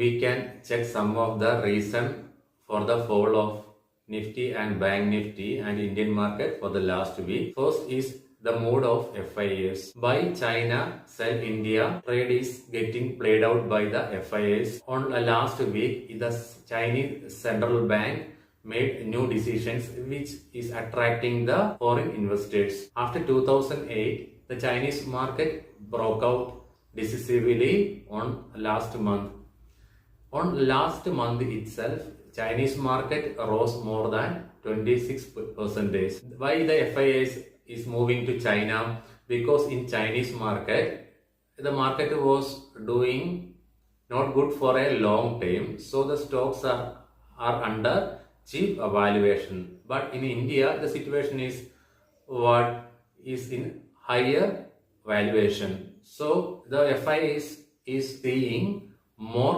we can check some of the reason for the fall of Nifty and Bank Nifty and Indian market for the last week. First is the mood of FIAs. Buy China, sell India. Trade is getting played out by the FIAs. On last week, the Chinese central bank made new decisions which is attracting the foreign investors. After 2008, the Chinese market broke out decisively on last month. On last month itself, Chinese market rose more than 26%. Why the FIS is moving to China? Because in Chinese market, the market was doing not good for a long time. So the stocks are under cheap valuation. But in India, the situation is what is in higher valuation. So the FIS is seeing more